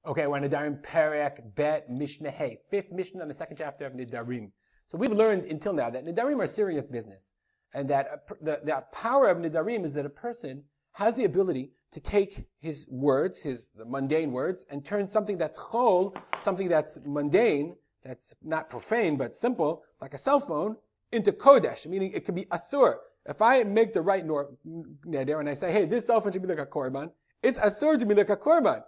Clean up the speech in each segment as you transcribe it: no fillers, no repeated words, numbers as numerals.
Okay, we're on Nedarim Perek Bet Mishnah Hey, fifth Mishnah in the second chapter of Nedarim. So we've learned until now that Nedarim are serious business, and that the power of Nedarim is that a person has the ability to take his words, the mundane words, and turn something that's chol, something that's mundane, that's not profane but simple, like a cell phone, into kodesh, meaning it could be asur. If I make the right neder and I say, hey, this cell phone should be like a korban, it's asur to be like a korban.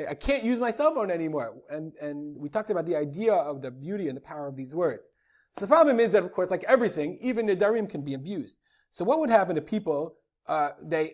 I can't use my cell phone anymore. And we talked about the idea of the beauty and the power of these words. So the problem is that, of course, like everything, even Nedarim can be abused. So what would happen to people, they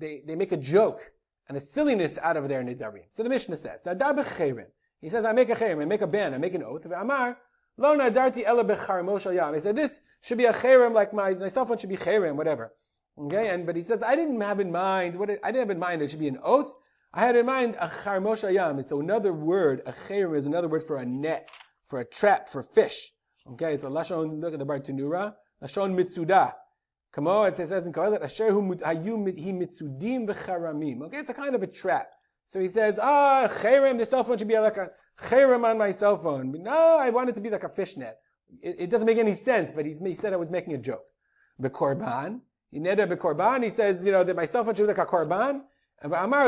make a joke and a silliness out of their Nedarim. So the Mishnah says, Nadar b'cherim. He says, I make a cherim, I make a ban, I make an oath. Amar, lo nadarti ela b'charmo shel yam. He said, this should be a cherim, like my cell phone should be cherim, whatever. Okay, but he says, I didn't have in mind it should be an oath. I had in mind a charmo shel yam. It's another word, a cherim is another word for a net, for a trap, for fish. Okay, it's a lashon, look at the Bartanura, lashon mitzuda. Kamo, it says in Kohelet, asher hu mitzudim v'charamim. Okay, it's a kind of a trap. So he says, cherem, the cell phone should be like a cherem on my cell phone. But no, I want it to be like a fishnet. It doesn't make any sense, but he said I was making a joke. B'korban, Neder b'korban, he says, that my cell phone should be like a korban. When I made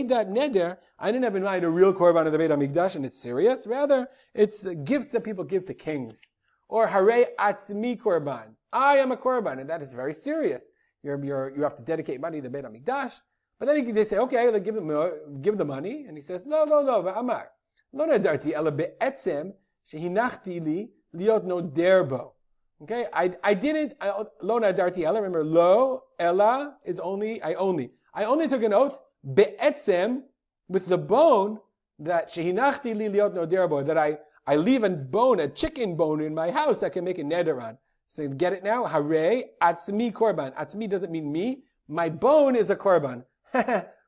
that neder, I didn't have in mind a real korban of the Beit HaMikdash, and it's serious. Rather, it's gifts that people give to kings. Or hare atzmi korban. I am a korban, and that is very serious. You have to dedicate money to the Beit HaMikdash. But then they say, okay, give the money. And he says, no, Amar. Lo nadarti ela be'etzem shehinachti li liot no derbo. Okay, I didn't, lo nadarti ela, remember, lo, ela is only, I only took an oath, be'etzem, with the bone, that shehinachti li liot no derbo, that I leave a bone, a chicken bone in my house I can make a neder on. So get it now? Hare atzmi korban. Atzmi doesn't mean me. My bone is a korban.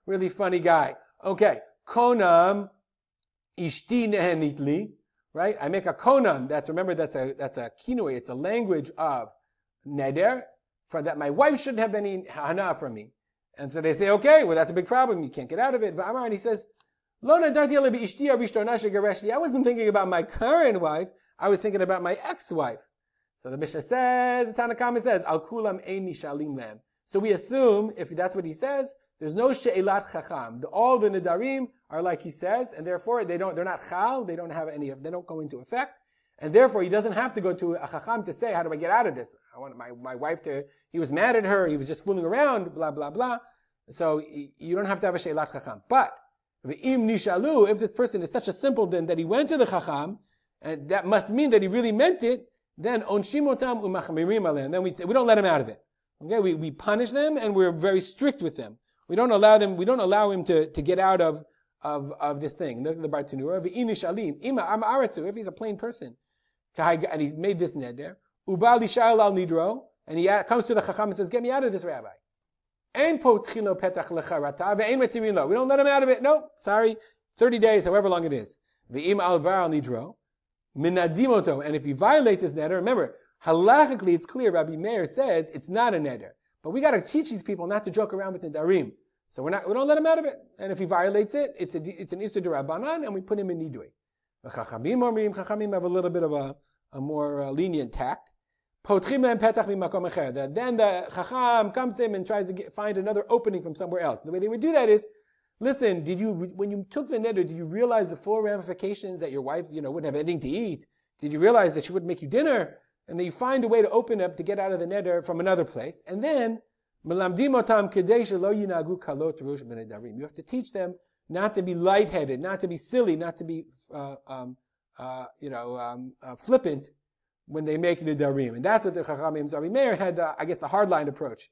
Really funny guy. Okay, konam ishti nehenitli. Right? I make a konam. That's a kinui. It's a language of neder, for that my wife shouldn't have any hana from me. And so they say, okay, well that's a big problem. You can't get out of it. And he says, Lo nadarti ela bi'ishti arishona shegareshli. I wasn't thinking about my current wife. I was thinking about my ex-wife. So the Mishnah says, the Tanakama says, Al kulam ein nishalim lam. So we assume, if that's what he says, there's no she'elat chacham. All the Nedarim are like he says, and therefore they're not chal, they don't go into effect, and therefore he doesn't have to go to a chacham to say, how do I get out of this? I want my wife he was mad at her, he was just fooling around, blah, blah, blah. So you don't have to have a she'elat chacham. But, v'im nishalu, if this person is such a simpleton that he went to the chacham, and that must mean that he really meant it, then onshim otam umachmirim aleim. Then we don't let him out of it. Okay, we punish them and we're very strict with them. We don't allow him to get out of this thing. The Bartanura, v'inish ima am aratzu, if he's a plain person, and he made this neder, ubali sha'al al nidro, and he comes to the chacham and says, get me out of this, Rabbi. Ein potchilo petach lecharata ve'ein metirin lo. We don't let him out of it. No, sorry, 30 days, however long it is. V'im alvar al nidro, minadimoto, and if he violates his neder, remember, halachically it's clear, Rabbi Meir says it's not a neder. But we got to teach these people not to joke around with the Nedarim. So we don't let him out of it. And if he violates it, it's an Isur D'Rabbanan, and we put him in Nidui. The Chachamim have a little bit of a more lenient tact. Then the Chacham comes in and tries to find another opening from somewhere else. The way they would do that is, listen, when you took the neder, did you realize the full ramifications that your wife, wouldn't have anything to eat? Did you realize that she wouldn't make you dinner? And then you find a way to open up to get out of the neder from another place. And then, you have to teach them not to be lightheaded, not to be silly, not to be flippant when they make Nedarim. And that's what the Chachamim Rabbi Meir had, the hardline approach.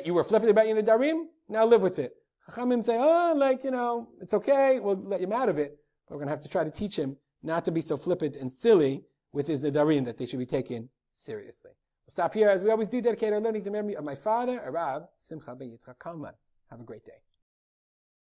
You were flippant about your Nedarim? Now live with it. Chachamim say, it's okay, we'll let him out of it. But we're going to have to try to teach him not to be so flippant and silly with his Nedarim, that they should be taken seriously. We'll stop here, as we always do, dedicate our learning to the memory of my father, Arab Simcha ben Yitzchak Kalman. Have a great day.